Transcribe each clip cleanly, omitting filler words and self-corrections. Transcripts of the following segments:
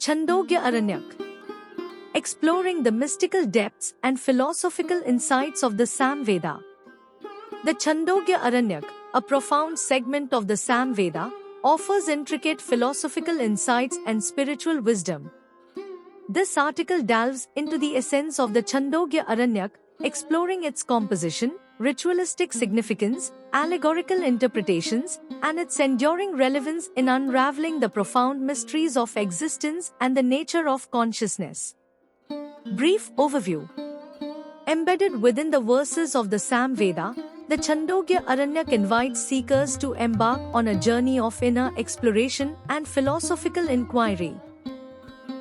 Chandogya Aranyak. Exploring the mystical depths and philosophical insights of the Samveda. The Chandogya Aranyak, a profound segment of the Samveda, offers intricate philosophical insights and spiritual wisdom. This article delves into the essence of the Chandogya Aranyak, exploring its composition, ritualistic significance, allegorical interpretations, and its enduring relevance in unraveling the profound mysteries of existence and the nature of consciousness. Brief overview. Embedded within the verses of the Samveda, the Chandogya Aranyak invites seekers to embark on a journey of inner exploration and philosophical inquiry.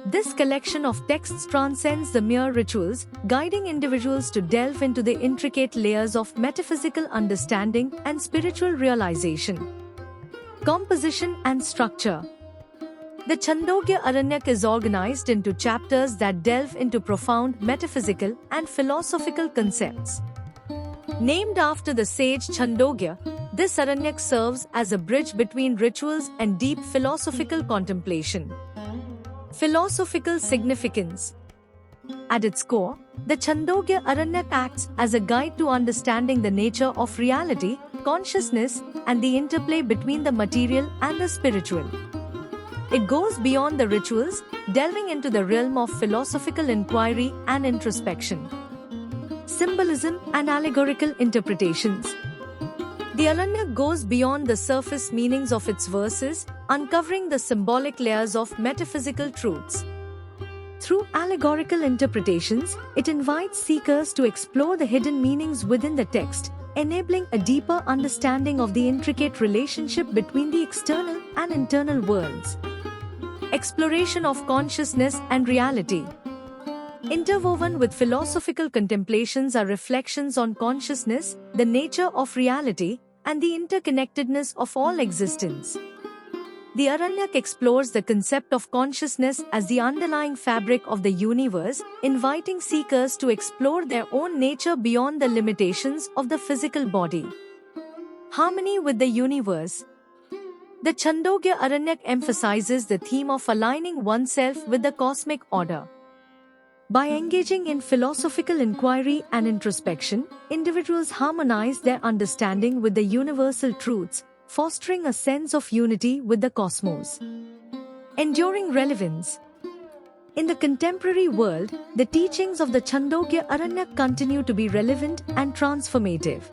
This collection of texts transcends the mere rituals, guiding individuals to delve into the intricate layers of metaphysical understanding and spiritual realization. Composition and structure. The Chandogya Aranyak is organized into chapters that delve into profound metaphysical and philosophical concepts. Named after the sage Chandogya, this Aranyak serves as a bridge between rituals and deep philosophical contemplation. Philosophical significance. At its core, the Chandogya Aranyak acts as a guide to understanding the nature of reality, consciousness, and the interplay between the material and the spiritual. It goes beyond the rituals, delving into the realm of philosophical inquiry and introspection. Symbolism and allegorical interpretations. The Aranyak goes beyond the surface meanings of its verses, uncovering the symbolic layers of metaphysical truths. Through allegorical interpretations, it invites seekers to explore the hidden meanings within the text, enabling a deeper understanding of the intricate relationship between the external and internal worlds. Exploration of consciousness and reality. Interwoven with philosophical contemplations are reflections on consciousness, the nature of reality, and the interconnectedness of all existence. The Aranyak explores the concept of consciousness as the underlying fabric of the universe, inviting seekers to explore their own nature beyond the limitations of the physical body. Harmony with the universe. The Chandogya Aranyak emphasizes the theme of aligning oneself with the cosmic order. By engaging in philosophical inquiry and introspection, individuals harmonize their understanding with the universal truths, fostering a sense of unity with the cosmos. Enduring relevance. In the contemporary world, the teachings of the Chandogya Aranyak continue to be relevant and transformative.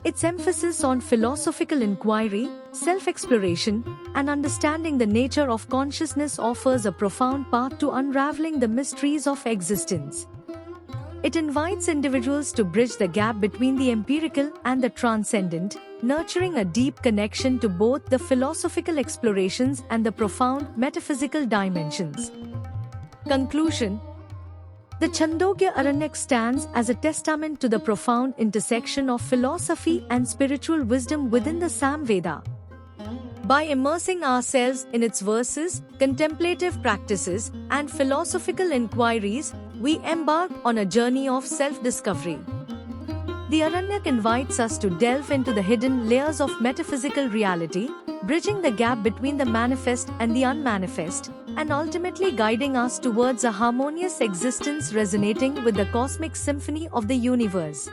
Its emphasis on philosophical inquiry, self-exploration, and understanding the nature of consciousness offers a profound path to unraveling the mysteries of existence. It invites individuals to bridge the gap between the empirical and the transcendent, nurturing a deep connection to both the philosophical explorations and the profound metaphysical dimensions. Conclusion. The Chandogya Aranyak stands as a testament to the profound intersection of philosophy and spiritual wisdom within the Samveda. By immersing ourselves in its verses, contemplative practices, and philosophical inquiries, we embark on a journey of self-discovery. The Aranyak invites us to delve into the hidden layers of metaphysical reality, bridging the gap between the manifest and the unmanifest, and ultimately guiding us towards a harmonious existence resonating with the cosmic symphony of the universe.